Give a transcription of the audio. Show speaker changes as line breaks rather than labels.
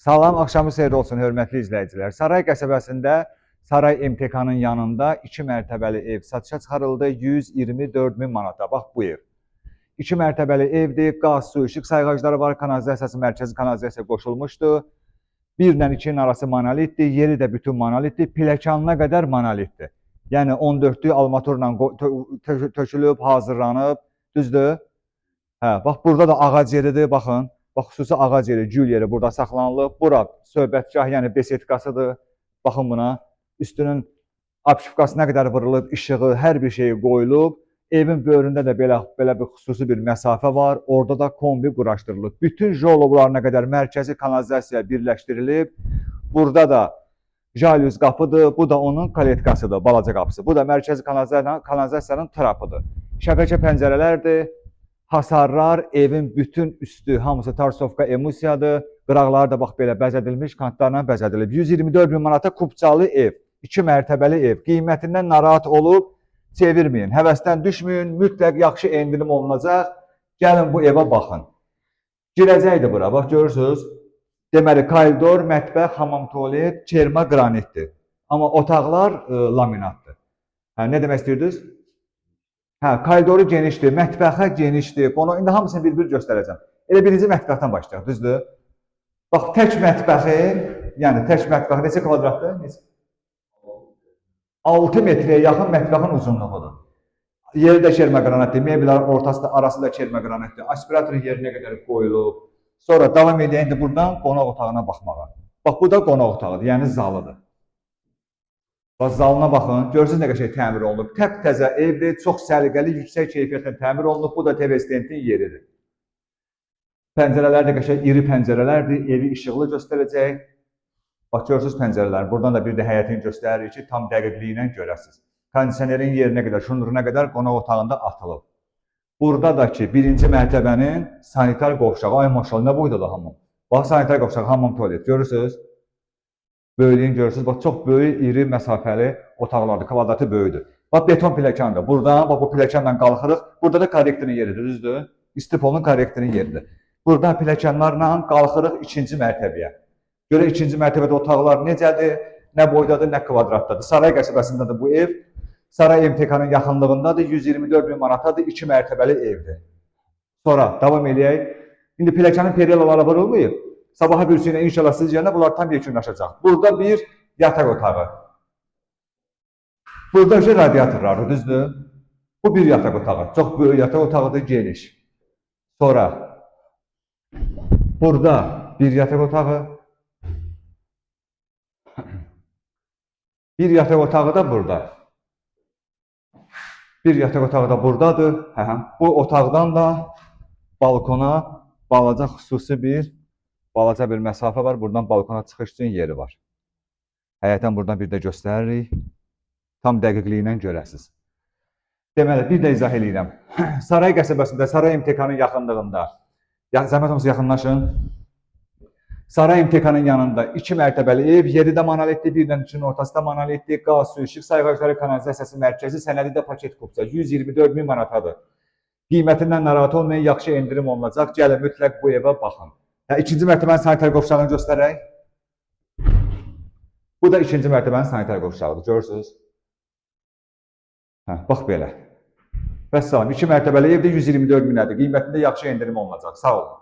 Salam, axşamınız xeyir olsun, hörmətli izləyicilər. Saray qəsəbəsində Saray MTK-nın yanında 2 mərtəbəli ev satışa çıxarıldı 124 min manata. Bax bu ev. 2 mərtəbəli evdir, qaz, su, işıq sayğacları var, kanalizasiyası, mərkəzi kanalizasiya qoşulmuşdu. 1 ilə 2-nin arası monolitdir, yeri də bütün monolitdir, pilləkənına qədər monolitdir. Yəni 14-lük almatorla tökülüb, hazırlanıb, düzdür? Hə, bax burada da ağac yeridir, baxın. Bax, xüsusi ağac yeri, gül yeri burada saxlanılıb. Bura söhbətgah, yəni besetkasıdır. Baxın buna. Üstünün apşifkası nə qədər vurulub, işığı, hər bir şey qoyulub. Evin böyründə də belə bir xüsusi bir məsafə var. Orada da kombi quraşdırılıb. Bütün joloblarına qədər mərkəzi kanalizasiya birləşdirilib. Burada da jalüz qapıdır. Bu da onun kaletkasıdır, balaca qapısı. Bu da mərkəzi kanalizasiyanın trapıdır. Şəbəkə pəncərələrdir. Hasarlar, evin bütün üstü, hamısı tarsovka emusiyadır. Qıraqları da bax belə bəzədilmiş, kantlarla bəzədilib. 124 min manata kubcalı ev, 2 mərtəbəli ev. Qiymətindən narahat olub, çevirməyin, həvəsdən düşməyin, mütləq yaxşı endirim olunacaq. Gəlin bu evə baxın. Girəcəkdir bura, bax görürsünüz. Deməli, koridor, mətbəx, hamam, tualet, kerma, qranitdir. Amma otaqlar laminatdır. Hə, nə demək istəyirdiniz? Hə, koridoru genişdir, mətbəxə genişdir. Bunu indi hamısını bir-bir göstərəcəm. Elə birinci mətbəxdən başlayaq, düzdür? Bax, tək mətbəxi, yəni tək mətbəx neçə kvadratdır? 6 metrəyə yaxın mətbəxin uzunluğudur. Yeri də kermə qranitdir, mebellər ortasında, arası da kermə qranitdir. Aspiratorun yerinə qədər qoyulub. Sonra davam edək indi buradan qonaq otağına baxmağa. Bax, bu da qonaq otağıdır, yəni zalıdır. Bax, zalına baxın, görürsünüz nə qəşəng təmir olunub. Təptəzə evdir, çox səliqəli, yüksək keyfiyyətlə təmir olunub. Bu da TV stentin yeridir. Pəncərələr də qəşəng iri pəncərələrdir, evi işıqlı göstərəcək. Bax, görürsünüz pəncərələr. Buradan da bir də həyətini göstəririk ki, tam dəqiqliyi ilə görəsiniz. Kondisionerin yerinə qədər, şunduruna qədər qonaq otağında atılıb. Burada da ki, birinci mərtəbənin sanitar qovşağı. Ay maşallah, nə boydadır hamam? Bax, sanitar qovşağı, hamam, tualet. Görürsünüz? Böyüklüyünü görürsünüz. Bax, çox böyük, iri, məsafəli otaqlardır. Kvadratı böyüdür. Bax, beton pilləkəndir. Buradan, bax, bu pilləkənlə qalxırıq. Burada da korrektorin yeridir, düzdür? İstipolun korrektorin yeridir. Buradan pilləkənlərlə qalxırıq 2-ci mərtəbəyə. Görə 2-ci mərtəbədə otaqlar necədir? Nə boydadır, nə kvadratdadır. Saray qəsəbəsindədir bu ev. Saray MTK-nın yaxınlığındadır. 124 min manatadır. 2 mərtəbəli evdir. Sonra davam edək. İndi pilləkənin periyaları vurulmayıb. Sabaha bir suyuna inşallah siz yerine bunlar tam yekunlaşacaq. Burada bir yataq otağı. Burada işte radiatorlar, düzdür? Bu bir yataq otağı. Çox böyük yataq otağıdır, geniş. Sonra burada bir yataq otağı. Bir yataq otağı da burada. Bir yataq otağı da buradadır. Bu otaqdan da balkona balaca xüsusi balaca bir məsafə var. Buradan balkona çıxış üçün yeri var. Həyətən buradan bir də göstəririk. Tam dəqiqliyi ilə görəsiniz. Deməli, bir də izah edirəm. Saray qəsəbəsində, Saray MTK-nın yaxınlığında, zəhmət olmasa yaxınlaşın. Saray MTK-nın yanında 2 mərtəbəli ev, yeri də monolitdir, bir ilə 2-nin ortasında monolitdir, qaz, su, işıq sayğacları, kanalizasiyası mərkəzi, sənədi də paket kupça, 124 min manatadır. Qiymətindən narahat olmayın, yaxşı endirim olunacaq. Gəlin, mütləq bu evə baxın. 2-ci mərtəbənin sanitar qovşağını göstərək. Bu da 2-ci mərtəbənin sanitar qovşağıdır, görürsünüz? Bax belə. Vəssalam, 2 mərtəbəli evdə 124 minədir. Qiymətində yaxşı endirim olunacaq. Sağ olun.